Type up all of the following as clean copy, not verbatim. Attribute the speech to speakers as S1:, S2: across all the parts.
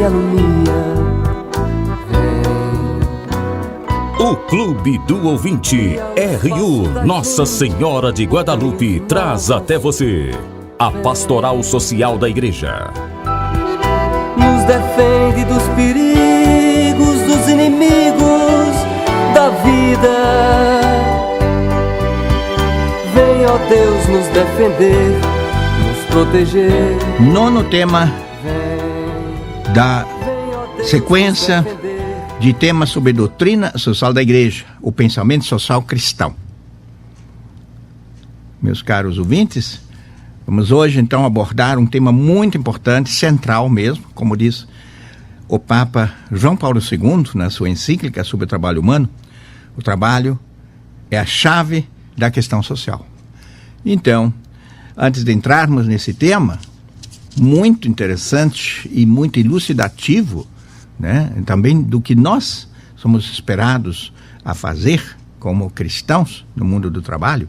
S1: me alumia.
S2: O Clube do Ouvinte RU Nossa Senhora de Guadalupe traz até você a Pastoral Social da Igreja.
S1: Nos defende dos perigos, dos inimigos da vida. Vem, ó Deus, nos defender, nos proteger.
S3: Nono tema da sequência de temas sobre doutrina social da igreja, o pensamento social cristão. Meus caros ouvintes, vamos hoje então abordar um tema muito importante, central mesmo, como diz o Papa João Paulo II na sua encíclica sobre o trabalho humano. O trabalho é a chave da questão social. Então, antes de entrarmos nesse tema, muito interessante e muito elucidativo, né, também do que nós somos esperados a fazer como cristãos no mundo do trabalho,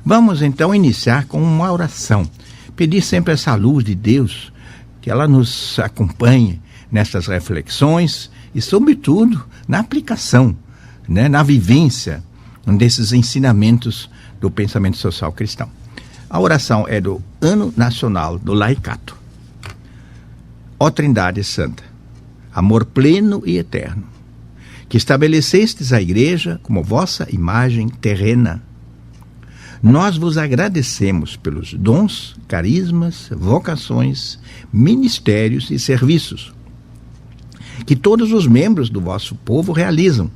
S3: vamos então iniciar com uma oração. Pedir sempre essa luz de Deus, que ela nos acompanhe nessas reflexões e, sobretudo, na aplicação, né, na vivência desses ensinamentos do pensamento social cristão. A oração é do Ano Nacional do Laicato. Ó Trindade Santa, amor pleno e eterno, que estabelecestes a igreja como vossa imagem terrena, nós vos agradecemos pelos dons, carismas, vocações, ministérios e serviços que todos os membros do vosso povo realizam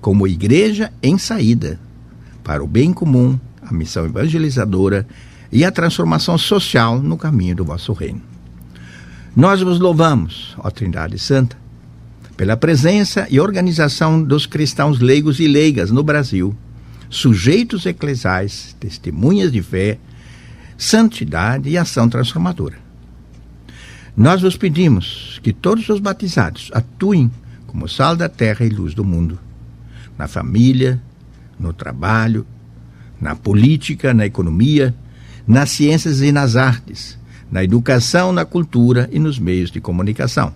S3: como igreja em saída para o bem comum, a missão evangelizadora e a transformação social no caminho do vosso reino. Nós vos louvamos, ó Trindade Santa, pela presença e organização dos cristãos leigos e leigas no Brasil, sujeitos eclesiais, testemunhas de fé, santidade e ação transformadora. Nós vos pedimos que todos os batizados atuem como sal da terra e luz do mundo, na família, no trabalho, na política, na economia, nas ciências e nas artes, na educação, na cultura e nos meios de comunicação,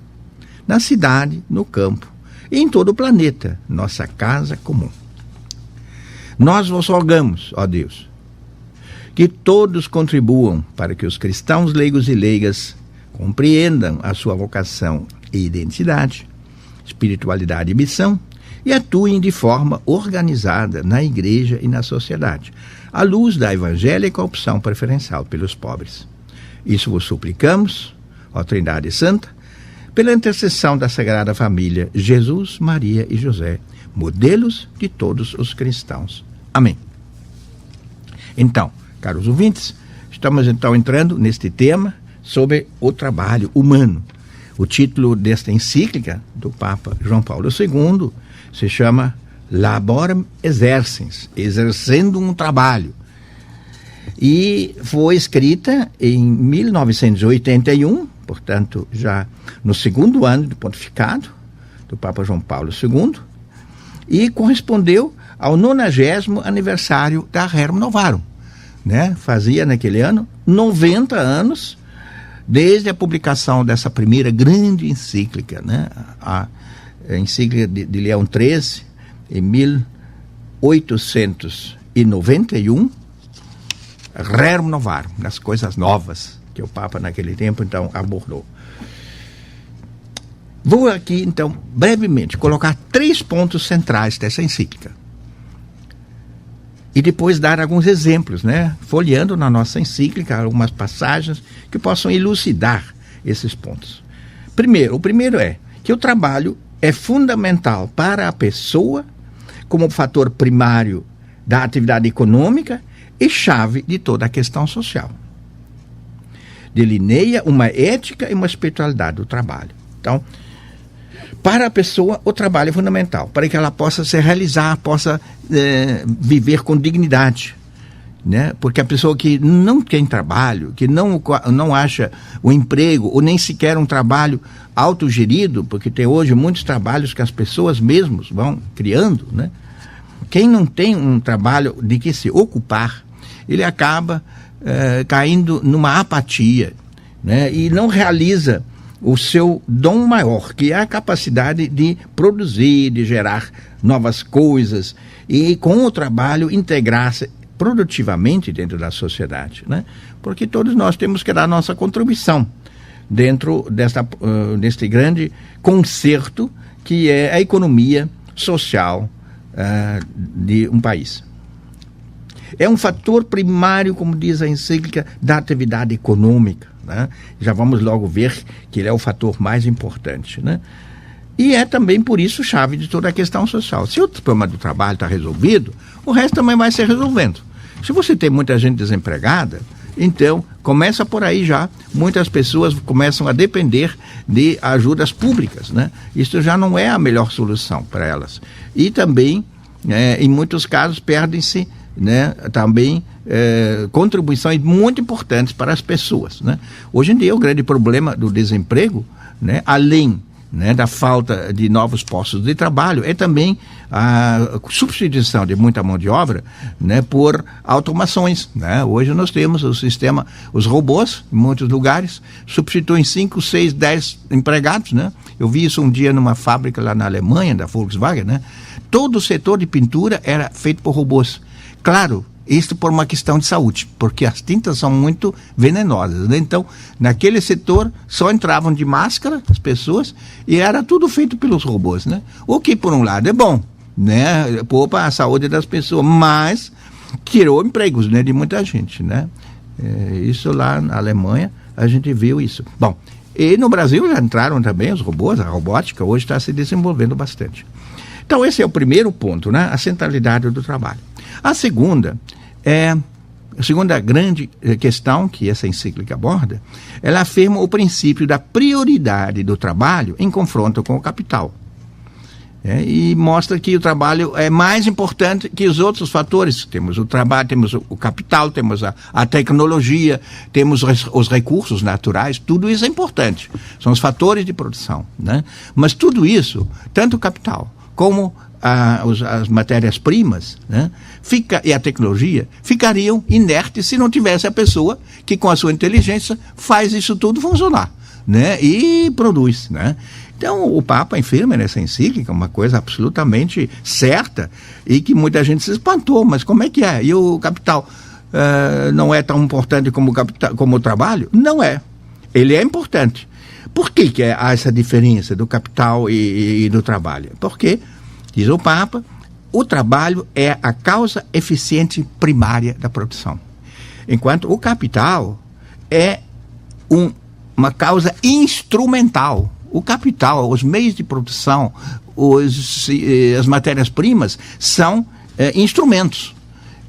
S3: na cidade, no campo e em todo o planeta, nossa casa comum. Nós vos rogamos, ó Deus, que todos contribuam para que os cristãos leigos e leigas compreendam a sua vocação e identidade, espiritualidade e missão e atuem de forma organizada na igreja e na sociedade, à luz da evangélica opção preferencial pelos pobres. Isso vos suplicamos, ó Trindade Santa, pela intercessão da Sagrada Família, Jesus, Maria e José, modelos de todos os cristãos. Amém. Então, caros ouvintes, estamos então entrando neste tema sobre o trabalho humano. O título desta encíclica do Papa João Paulo II se chama Laborem Exercens, exercendo um trabalho. E foi escrita em 1981, portanto, já no segundo ano do pontificado do Papa João Paulo II, e correspondeu ao 90º aniversário da Rerum Novarum, né? Fazia naquele ano 90 anos desde a publicação dessa primeira grande encíclica, né? A encíclica de Leão XIII, em 1891, Rerum Novarum, das coisas novas que o Papa naquele tempo então abordou. Vou aqui então brevemente colocar 3 pontos centrais dessa encíclica e depois dar alguns exemplos, né, folheando na nossa encíclica algumas passagens que possam elucidar esses pontos. O primeiro é que o trabalho é fundamental para a pessoa como fator primário da atividade econômica e chave de toda a questão social. Delineia uma ética e uma espiritualidade do trabalho. Então, para a pessoa, o trabalho é fundamental, para que ela possa se realizar, possa viver com dignidade, né? Porque a pessoa que não tem trabalho, que não acha o emprego, ou nem sequer um trabalho autogerido, porque tem hoje muitos trabalhos que as pessoas mesmos vão criando, né? Quem não tem um trabalho de que se ocupar, ele acaba caindo numa apatia, né? E não realiza o seu dom maior, que é a capacidade de produzir, de gerar novas coisas e com o trabalho integrar-se produtivamente dentro da sociedade, né? Porque todos nós temos que dar nossa contribuição dentro deste grande concerto que é a economia social de um país. É um fator primário, como diz a encíclica, da atividade econômica, né? Já vamos logo ver que ele é o fator mais importante, né? E é também, por isso, chave de toda a questão social. Se o problema do trabalho está resolvido, o resto também vai se resolvendo. Se você tem muita gente desempregada, então começa por aí já. Muitas pessoas começam a depender de ajudas públicas, né? Isso já não é a melhor solução para elas. E também, em muitos casos, perdem-se, né, também contribuições muito importantes para as pessoas, né? Hoje em dia o grande problema do desemprego, né, além, né, da falta de novos postos de trabalho, é também a substituição de muita mão de obra, né, por automações, né? Hoje nós temos o sistema, os robôs em muitos lugares substituem 5, 6, 10 empregados, né? Eu vi isso um dia numa fábrica lá na Alemanha, da Volkswagen, né? Todo o setor de pintura era feito por robôs. Claro, isso por uma questão de saúde, porque as tintas são muito venenosas, né? Então, naquele setor só entravam de máscara as pessoas e era tudo feito pelos robôs, né? O que, por um lado, é bom, né? Poupa a saúde das pessoas, mas tirou empregos, né, de muita gente, né? Isso lá na Alemanha, a gente viu isso. Bom, e no Brasil já entraram também os robôs, a robótica hoje está se desenvolvendo bastante. Então, esse é o primeiro ponto, né? A centralidade do trabalho. A segunda grande questão que essa encíclica aborda, ela afirma o princípio da prioridade do trabalho em confronto com o capital. E mostra que o trabalho é mais importante que os outros fatores. Temos o trabalho, temos o capital, temos a tecnologia, temos os recursos naturais, tudo isso é importante. São os fatores de produção, né? Mas tudo isso, tanto o capital como as matérias-primas, né, e a tecnologia ficariam inertes se não tivesse a pessoa que com a sua inteligência faz isso tudo funcionar, né, e produz, né? Então o Papa afirma nessa encíclica uma coisa absolutamente certa e que muita gente se espantou, mas como é que é? E o capital não é tão importante como o trabalho? Não é. Ele é importante. Por que há essa diferença do capital e do trabalho? Porque, diz o Papa, o trabalho é a causa eficiente primária da produção, enquanto o capital é uma causa instrumental. O capital, os meios de produção, as matérias-primas são instrumentos.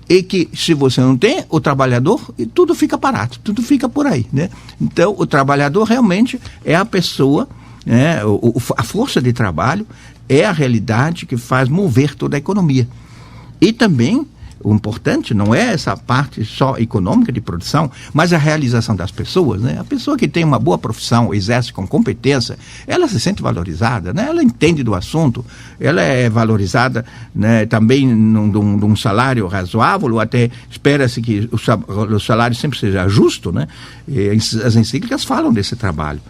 S3: E que, se você não tem o trabalhador, tudo fica parado, tudo fica por aí, né? Então, o trabalhador realmente é a pessoa, né? A força de trabalho é a realidade que faz mover toda a economia. E também, o importante não é essa parte só econômica de produção, mas a realização das pessoas, né? A pessoa que tem uma boa profissão, exerce com competência, ela se sente valorizada, né? Ela entende do assunto, ela é valorizada, né, também num salário razoável, ou até espera-se que o salário sempre seja justo, né? E as encíclicas falam desse trabalho,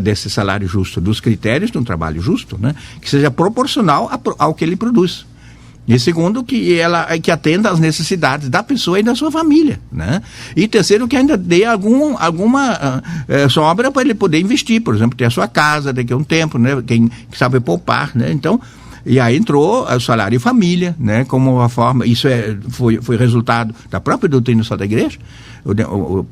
S3: desse salário justo, dos critérios de um trabalho justo, né? Que seja proporcional ao que ele produz. E segundo, que atenda às necessidades da pessoa e da sua família, né? E terceiro, que ainda dê alguma sobra para ele poder investir, por exemplo, ter a sua casa daqui a um tempo, né? Quem sabe poupar, né? Então, e aí entrou o salário e família, né? Como uma forma, isso foi resultado da própria doutrina social da Igreja.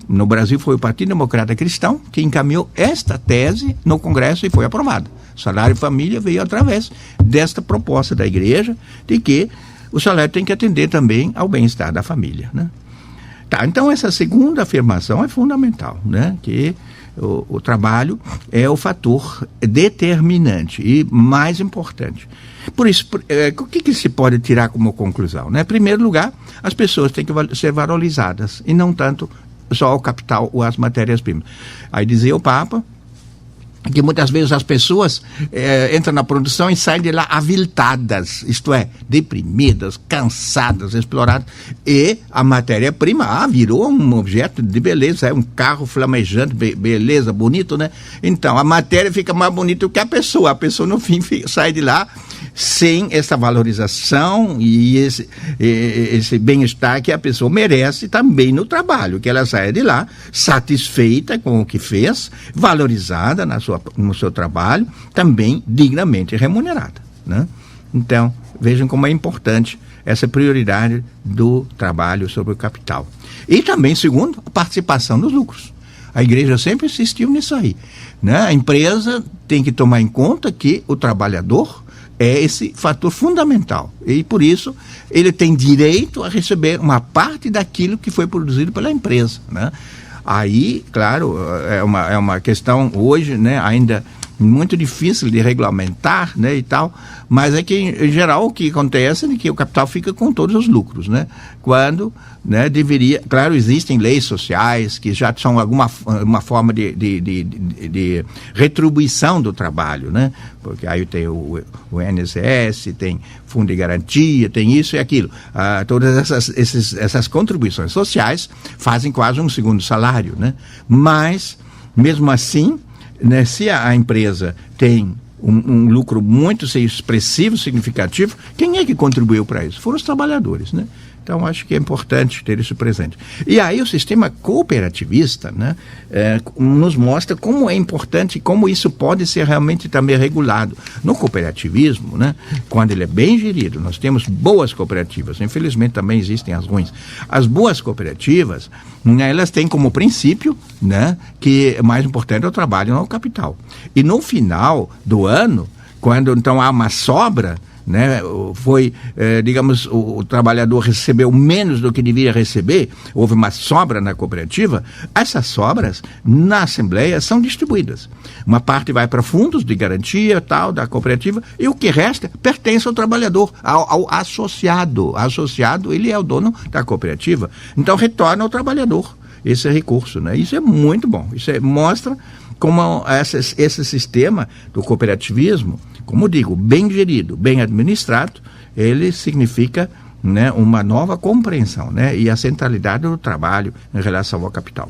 S3: No Brasil foi o Partido Democrata Cristão que encaminhou esta tese no Congresso e foi aprovada. Salário e família veio através desta proposta da Igreja de que o salário tem que atender também ao bem-estar da família, né? Tá, então essa segunda afirmação é fundamental, né? Que o trabalho é o fator determinante e mais importante. Por isso, o que se pode tirar como conclusão, né? Em primeiro lugar, as pessoas têm que ser valorizadas e não tanto só o capital ou as matérias-primas. Aí dizia o Papa que muitas vezes as pessoas entram na produção e saem de lá aviltadas, isto é, deprimidas, cansadas, exploradas, e a matéria-prima virou um objeto de beleza, é um carro flamejante, beleza, bonito, né? Então, a matéria fica mais bonita do que a pessoa no fim sai de lá sem essa valorização e esse bem-estar que a pessoa merece também no trabalho, que ela saia de lá satisfeita com o que fez, valorizada no seu trabalho, também dignamente remunerada, né? Então, vejam como é importante essa prioridade do trabalho sobre o capital. E também, segundo, a participação nos lucros. A igreja sempre insistiu nisso aí, né? A empresa tem que tomar em conta que o trabalhador é esse fator fundamental. E, por isso, ele tem direito a receber uma parte daquilo que foi produzido pela empresa, né? Aí, claro, é uma questão hoje, né, ainda muito difícil de regulamentar, né, e tal, mas é que, em geral, o que acontece é que o capital fica com todos os lucros, né? Quando, né, deveria... Claro, existem leis sociais que já são uma forma de retribuição do trabalho, né? Porque aí tem o INSS, tem fundo de garantia, tem isso e aquilo. Todas essas contribuições sociais fazem quase um segundo salário, né? Mas, mesmo assim, né, se a empresa tem um lucro muito expressivo, significativo, quem é que contribuiu para isso? Foram os trabalhadores, né? Então, acho que é importante ter isso presente. E aí o sistema cooperativista, né, nos mostra como é importante, como isso pode ser realmente também regulado. No cooperativismo, né, quando ele é bem gerido, nós temos boas cooperativas, infelizmente também existem as ruins. As boas cooperativas, né, elas têm como princípio, né, que o mais importante é o trabalho, não o capital. E no final do ano, quando então há uma sobra, né, digamos, o trabalhador recebeu menos do que deveria receber, houve uma sobra na cooperativa, essas sobras na Assembleia são distribuídas. Uma parte vai para fundos de garantia tal da cooperativa e o que resta pertence ao trabalhador, ao associado. O associado, ele é o dono da cooperativa, então retorna ao trabalhador esse recurso, né? Isso é muito bom, mostra como esse sistema do cooperativismo, como digo, bem gerido, bem administrado, ele significa, né, uma nova compreensão, né, e a centralidade do trabalho em relação ao capital.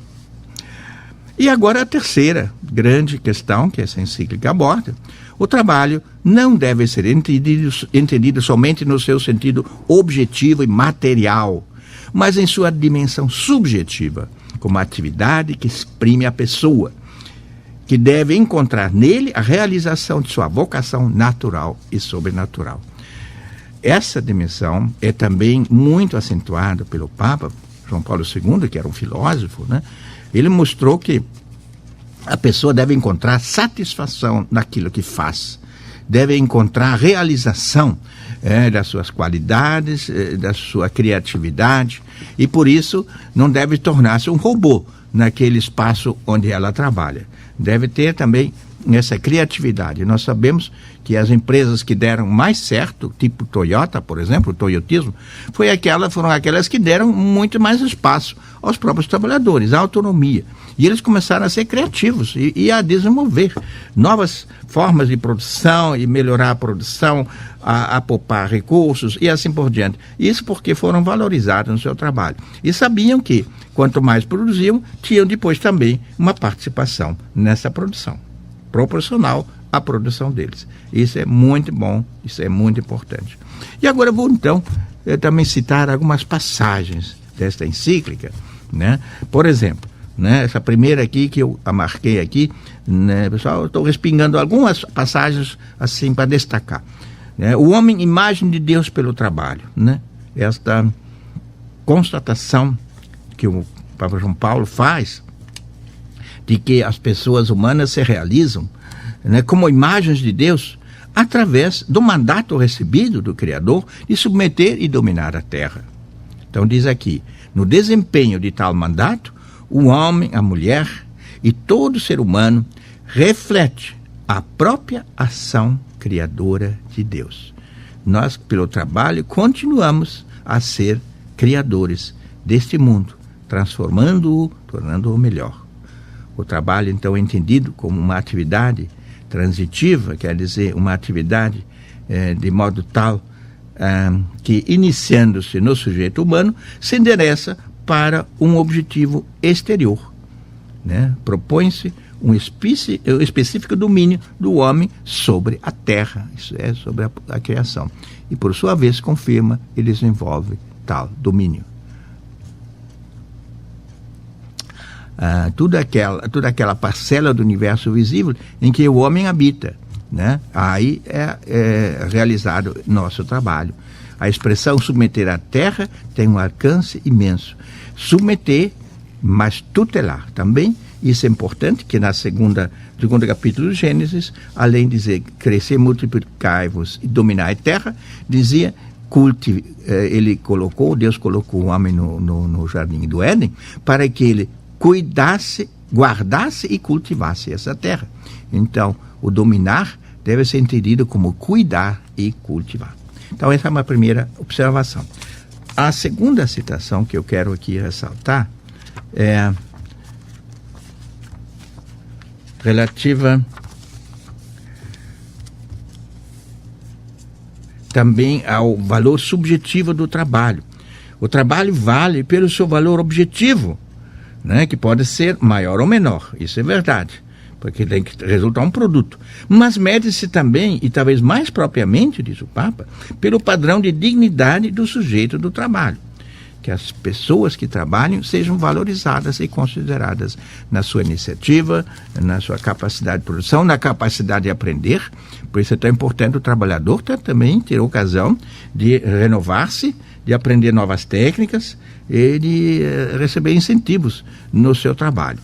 S3: E agora a terceira grande questão que essa encíclica aborda: o trabalho não deve ser entendido somente no seu sentido objetivo e material, mas em sua dimensão subjetiva, como atividade que exprime a pessoa, que deve encontrar nele a realização de sua vocação natural e sobrenatural. Essa dimensão é também muito acentuada pelo Papa João Paulo II, que era um filósofo, né? Ele mostrou que a pessoa deve encontrar satisfação naquilo que faz, deve encontrar realização das suas qualidades, da sua criatividade, e por isso não deve tornar-se um robô naquele espaço onde ela trabalha. Deve ter também essa criatividade. Nós sabemos que as empresas que deram mais certo, tipo Toyota, por exemplo, o toyotismo, foram aquelas que deram muito mais espaço aos próprios trabalhadores, a autonomia. E eles começaram a ser criativos e a desenvolver novas formas de produção e melhorar a produção, a poupar recursos e assim por diante. Isso porque foram valorizados no seu trabalho. E sabiam que, quanto mais produziam, tinham depois também uma participação nessa produção, proporcional à produção deles. Isso é muito bom, isso é muito importante. E agora vou então também citar algumas passagens desta encíclica, né? Por exemplo, né, essa primeira aqui que eu marquei aqui, né, pessoal, eu estou respingando algumas passagens assim para destacar, né? O homem, imagem de Deus pelo trabalho, né? Esta constatação que o Papa João Paulo faz de que as pessoas humanas se realizam, né, como imagens de Deus através do mandato recebido do Criador de submeter e dominar a terra. Então diz aqui: no desempenho de tal mandato, o homem, a mulher e todo ser humano reflete a própria ação criadora de Deus. Nós, pelo trabalho, continuamos a ser criadores deste mundo, transformando-o, tornando-o melhor. O trabalho, então, é entendido como uma atividade transitiva, quer dizer, uma atividade de modo tal que, iniciando-se no sujeito humano, se endereça para um objetivo exterior, né? Propõe-se um específico domínio do homem sobre a terra, isso é, sobre a criação. E, por sua vez, confirma e desenvolve tal domínio. Toda aquela parcela do universo visível em que o homem habita, né? Aí é realizado nosso trabalho. A expressão submeter a terra tem um alcance imenso. Submeter, mas tutelar também. Isso é importante, que na segundo capítulo do Gênesis, além de dizer crescer, multiplicai-vos e dominar a terra, dizia Deus colocou o homem no jardim do Éden para que ele cuidasse, guardasse e cultivasse essa terra. Então, o dominar deve ser entendido como cuidar e cultivar. Então, essa é uma primeira observação. A segunda citação que eu quero aqui ressaltar é relativa também ao valor subjetivo do trabalho. O trabalho vale pelo seu valor objetivo, né, que pode ser maior ou menor, isso é verdade, porque tem que resultar um produto. Mas mede-se também, e talvez mais propriamente, diz o Papa, pelo padrão de dignidade do sujeito do trabalho. Que as pessoas que trabalham sejam valorizadas e consideradas na sua iniciativa, na sua capacidade de produção, na capacidade de aprender. Por isso é tão importante o trabalhador também ter ocasião de renovar-se, de aprender novas técnicas e de receber incentivos no seu trabalho.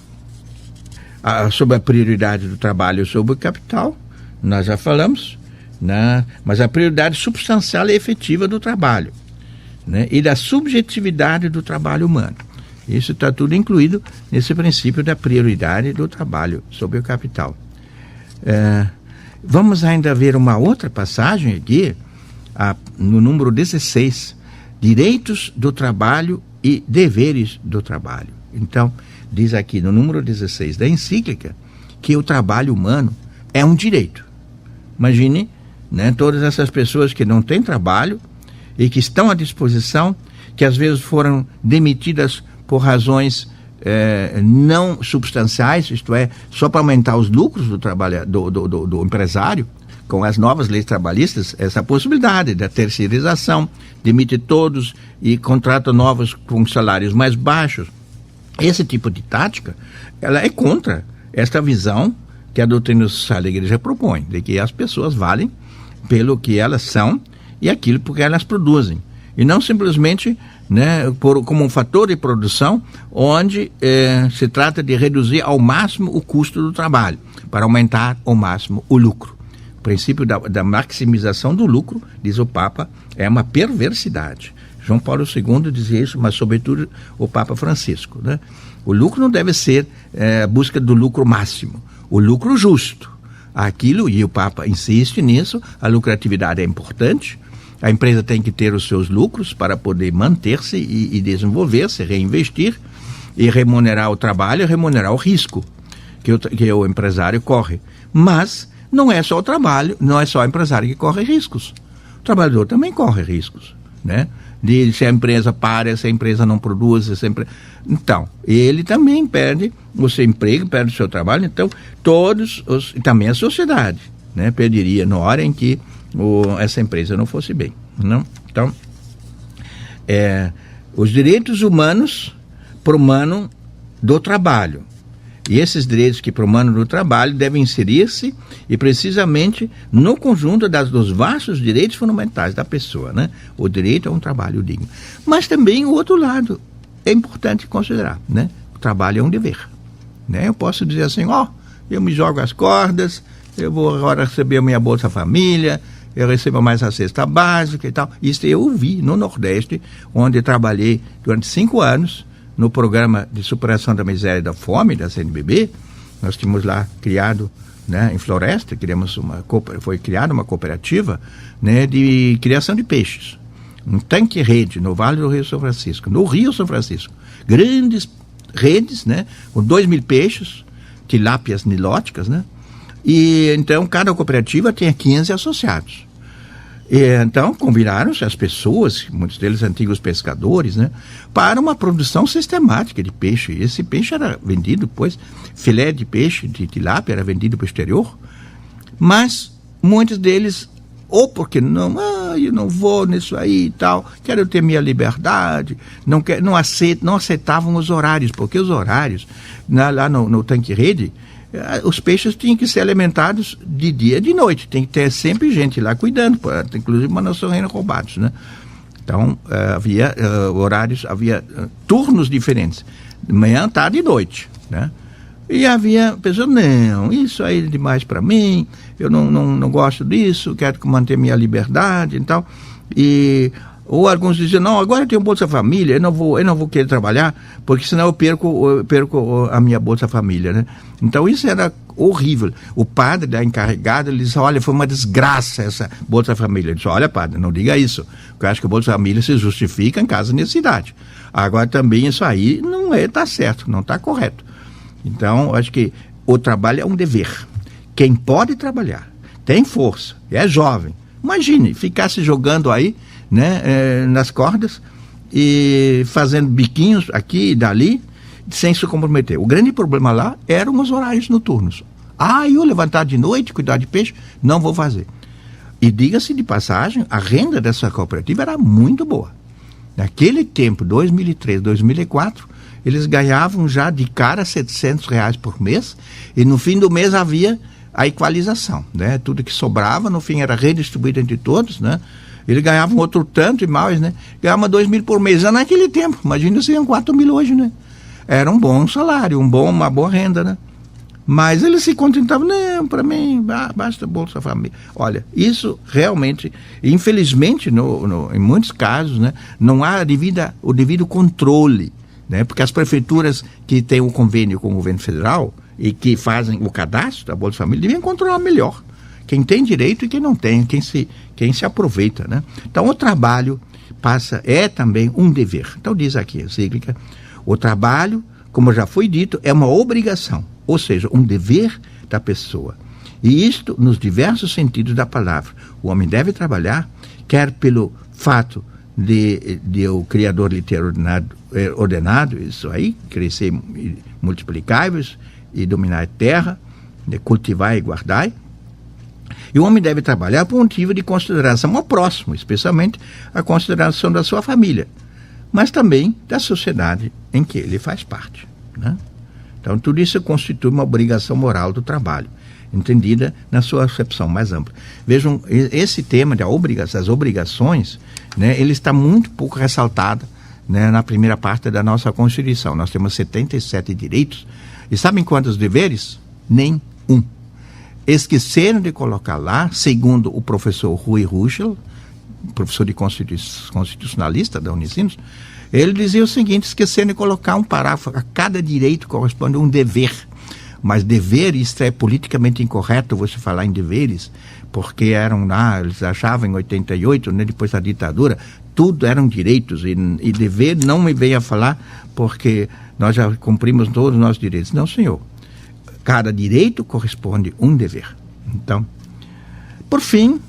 S3: Sobre a prioridade do trabalho sobre o capital, nós já falamos, né? Mas a prioridade substancial e efetiva do trabalho, né? E da subjetividade do trabalho humano. Isso está tudo incluído nesse princípio da prioridade do trabalho sobre o capital. Vamos ainda ver uma outra passagem aqui, no número 16, direitos do trabalho e deveres do trabalho. Então, diz aqui no número 16 da encíclica que o trabalho humano é um direito. Imagine, né, todas essas pessoas que não têm trabalho e que estão à disposição, que às vezes foram demitidas por razões não substanciais, isto é, só para aumentar os lucros do empresário. Com as novas leis trabalhistas, essa possibilidade da terceirização, demite todos e contrata novos com salários mais baixos. Esse tipo de tática, ela é contra esta visão que a doutrina social da igreja propõe, de que as pessoas valem pelo que elas são e aquilo porque elas produzem. E não simplesmente, né, como um fator de produção, onde se trata de reduzir ao máximo o custo do trabalho, para aumentar ao máximo o lucro. O princípio da maximização do lucro, diz o Papa, é uma perversidade. João Paulo II dizia isso, mas sobretudo o Papa Francisco, né? O lucro não deve ser a busca do lucro máximo, o lucro justo. Aquilo, e o Papa insiste nisso, a lucratividade é importante, a empresa tem que ter os seus lucros para poder manter-se e desenvolver-se, reinvestir e remunerar o trabalho, remunerar o risco que o empresário corre. Mas não é só o trabalho, não é só o empresário que corre riscos. O trabalhador também corre riscos, né? Se a empresa para, se a empresa não produz, então, ele também perde o seu emprego, perde o seu trabalho. Então, e também a sociedade, né, perderia na hora em que essa empresa não fosse bem, não? Então, os direitos humanos promanam do trabalho. E esses direitos que promanam do trabalho devem inserir-se e precisamente no conjunto dos vastos direitos fundamentais da pessoa, né? O direito a um trabalho digno. Mas também o outro lado é importante considerar, né? O trabalho é um dever, né? Eu posso dizer assim, eu me jogo as cordas, eu vou agora receber a minha Bolsa Família, eu recebo mais a cesta básica e tal. Isso eu vi no Nordeste, onde trabalhei durante 5 anos, no programa de superação da miséria e da fome, da CNBB. Nós tínhamos lá criado, né, em Floresta, foi criada uma cooperativa, né, de criação de peixes. Um tanque-rede no Vale do Rio São Francisco, no Rio São Francisco. Grandes redes, né, com 2.000 peixes, tilápias nilóticas, né? E então cada cooperativa tinha 15 associados. E, então combinaram-se as pessoas, muitos deles antigos pescadores, né, para uma produção sistemática de peixe. Esse peixe era vendido depois, filé de peixe, de tilápia, era vendido para o exterior, mas muitos deles, ou porque não, eu não vou nisso aí e tal, quero ter minha liberdade, não aceitavam os horários, porque os horários, lá no tanque-rede, os peixes tinham que ser alimentados de dia e de noite, tem que ter sempre gente lá cuidando, inclusive para não serem roubados, né? Então havia horários, havia turnos diferentes, de manhã, tarde e noite, né? E havia pessoas, não, isso aí é demais para mim, eu não gosto disso, quero manter minha liberdade e tal. Ou alguns diziam, não, agora eu tenho Bolsa Família, eu não vou querer trabalhar, porque senão eu perco a minha Bolsa Família, né? Então isso era horrível. O padre da encarregada, ele disse, olha, foi uma desgraça essa Bolsa Família. Ele disse, olha, padre, não diga isso, porque eu acho que a Bolsa Família se justifica em caso de necessidade. Agora também isso aí não está certo, não está correto. Então, eu acho que o trabalho é um dever. Quem pode trabalhar, tem força, é jovem, imagine, ficar se jogando aí, né, nas cordas e fazendo biquinhos aqui e dali, sem se comprometer. O grande problema lá eram os horários noturnos. Eu levantar de noite, cuidar de peixe, não vou fazer. E diga-se de passagem, a renda dessa cooperativa era muito boa. Naquele tempo, 2003, 2004, eles ganhavam já de cara R$700 por mês, e no fim do mês havia a equalização, né? Tudo que sobrava, no fim, era redistribuído entre todos, né? Ele ganhava um outro tanto e mais, né? Ganhava 2 mil por mês. Já naquele tempo, imagina se iam 4 mil hoje, né? Era um bom salário, uma boa renda, né? Mas eles se contentavam, não, para mim, basta Bolsa Família. Olha, isso realmente, infelizmente, em muitos casos, né, não há o devido controle, né? Porque as prefeituras que têm um convênio com o governo federal e que fazem o cadastro da Bolsa Família deviam controlar melhor quem tem direito e quem não tem, quem se aproveita, né? Então o trabalho é também um dever. Então diz aqui a encíclica, o trabalho, como já foi dito, é uma obrigação, ou seja, um dever da pessoa. E isto nos diversos sentidos da palavra. O homem deve trabalhar, quer pelo fato de o Criador lhe ter ordenado isso aí, crescer, multiplicai-vos e dominar a terra, de cultivar e guardar. E o homem deve trabalhar por um motivo de consideração ao próximo, especialmente a consideração da sua família, mas também da sociedade em que ele faz parte, né? Então, tudo isso constitui uma obrigação moral do trabalho, entendida na sua acepção mais ampla. Vejam, esse tema das obrigações, né, ele está muito pouco ressaltado, né, na primeira parte da nossa Constituição. Nós temos 77 direitos, e sabem quantos deveres? Nenhum. Esqueceram de colocar lá, segundo o professor Rui Ruschel, professor de constitucionalista da Unicinos, ele dizia o seguinte, esqueceram de colocar um parágrafo, a cada direito corresponde um dever. Mas dever, isso é politicamente incorreto você falar em deveres, porque eles achavam em 88, né, depois da ditadura, tudo eram direitos, e dever não me venha falar porque nós já cumprimos todos os nossos direitos. Não, senhor. Cada direito corresponde um dever. Então, por fim,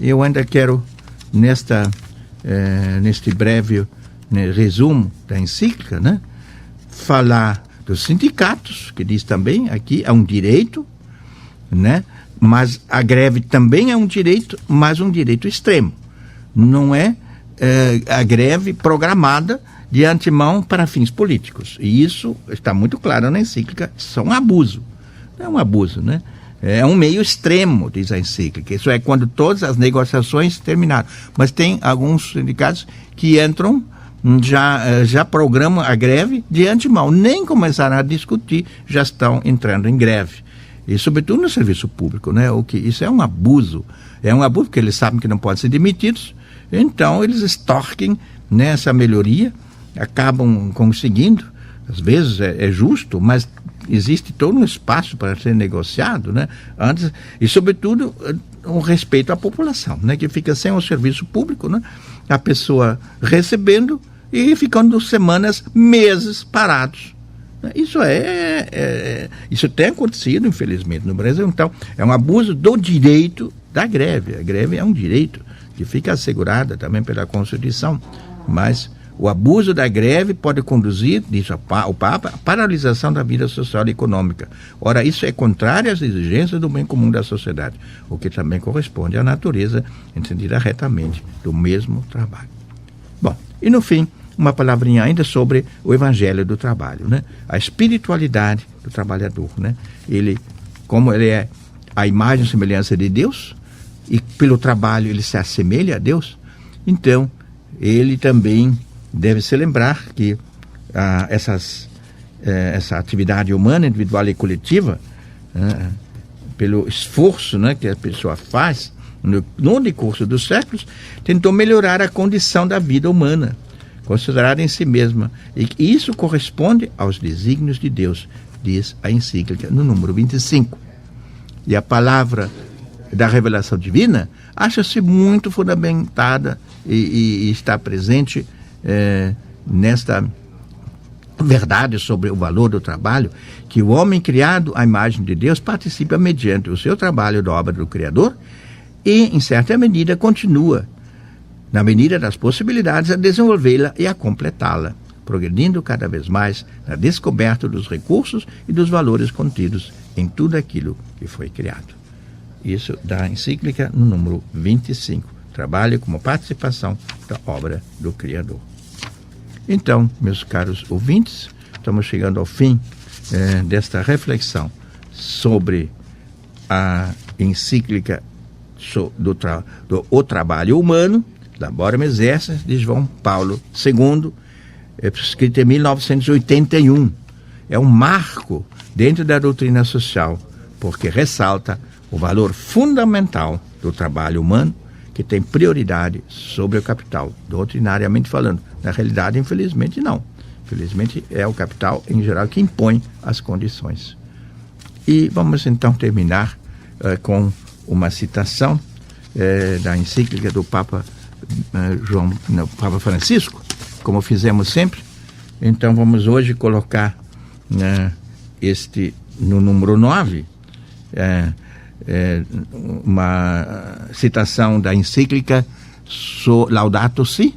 S3: eu ainda quero, neste breve, né, resumo da encíclica, né, falar dos sindicatos, que diz também aqui, é um direito, né, mas a greve também é um direito, mas um direito extremo. Não é a greve programada de antemão para fins políticos. E isso está muito claro na encíclica, isso é um abuso. É um abuso, né? É um meio extremo, diz a encíclica. Isso é quando todas as negociações terminaram. Mas tem alguns sindicatos que entram, já programam a greve de antemão. Nem começaram a discutir, já estão entrando em greve. E sobretudo no serviço público, né? Isso é um abuso. É um abuso porque eles sabem que não podem ser demitidos. Então eles extorquem nessa melhoria, acabam conseguindo. Às vezes é justo, mas existe todo um espaço para ser negociado, né? Antes, e sobretudo um respeito à população, né? Que fica sem o serviço público, né? A pessoa recebendo e ficando semanas, meses parados. Isso tem acontecido, infelizmente, no Brasil. Então, é um abuso do direito da greve. A greve é um direito que fica assegurada também pela Constituição, mas o abuso da greve pode conduzir, diz o Papa, à paralisação da vida social e econômica. Ora, isso é contrário às exigências do bem comum da sociedade, o que também corresponde à natureza, entendida retamente, do mesmo trabalho. Bom, e no fim, uma palavrinha ainda sobre o evangelho do trabalho, né? A espiritualidade do trabalhador, né? Como ele é a imagem e semelhança de Deus, e pelo trabalho ele se assemelha a Deus, então ele também deve se lembrar que essa atividade humana, individual e coletiva, pelo esforço, né, que a pessoa faz no decurso dos séculos, tentou melhorar a condição da vida humana, considerada em si mesma. E isso corresponde aos desígnios de Deus, diz a encíclica no número 25. E a palavra da revelação divina acha-se muito fundamentada e está presente nesta verdade sobre o valor do trabalho, que o homem criado à imagem de Deus participa mediante o seu trabalho da obra do Criador e, em certa medida, continua, na medida das possibilidades, a desenvolvê-la e a completá-la, progredindo cada vez mais na descoberta dos recursos e dos valores contidos em tudo aquilo que foi criado. Isso da encíclica no número 25, trabalho como participação da obra do Criador. Então, meus caros ouvintes, estamos chegando ao fim desta reflexão sobre a encíclica do trabalho humano, Laborem Exercens, de João Paulo II, escrita em 1981. É um marco dentro da doutrina social, porque ressalta o valor fundamental do trabalho humano, que tem prioridade sobre o capital, doutrinariamente falando. Na realidade, infelizmente, não. Infelizmente, é o capital, em geral, que impõe as condições. E vamos, então, terminar com uma citação da encíclica do Papa Papa Francisco, como fizemos sempre. Então, vamos hoje colocar no número 9, uma citação da encíclica Laudato Si,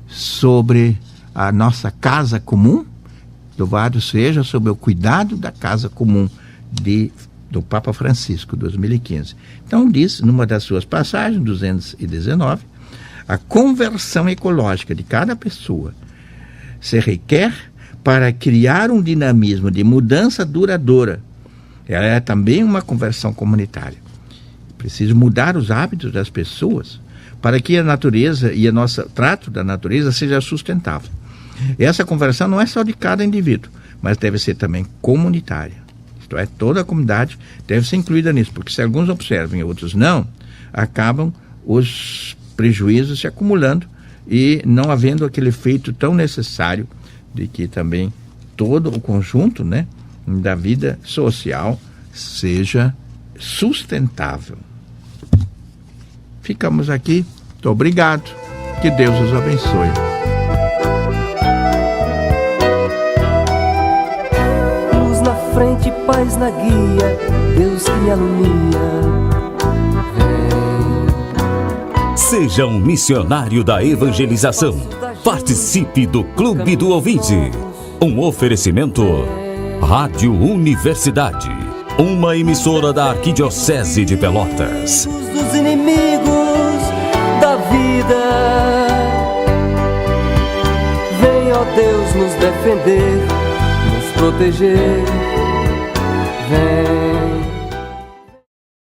S3: sobre a nossa casa comum, louvado seja, sobre o cuidado da casa comum do Papa Francisco, 2015. Então diz, numa das suas passagens, 219, a conversão ecológica de cada pessoa se requer para criar um dinamismo de mudança duradoura. Ela é também uma conversão comunitária. Preciso mudar os hábitos das pessoas para que a natureza e o nosso trato da natureza seja sustentável. Essa conversão não é só de cada indivíduo, mas deve ser também comunitária. Isto é, toda a comunidade deve ser incluída nisso, porque se alguns observam e outros não, acabam os prejuízos se acumulando e não havendo aquele efeito tão necessário de que também todo o conjunto, né, da vida social seja sustentável. Ficamos aqui. Muito obrigado. Que Deus os abençoe.
S1: Luz na frente, paz na guia, Deus que me alumia.
S2: Seja um missionário da evangelização. Participe do Clube do Ouvinte. Um oferecimento Rádio Universidade, uma emissora da Arquidiocese de Pelotas.
S1: Dos inimigos da vida, vem, ó Deus, nos defender, nos proteger.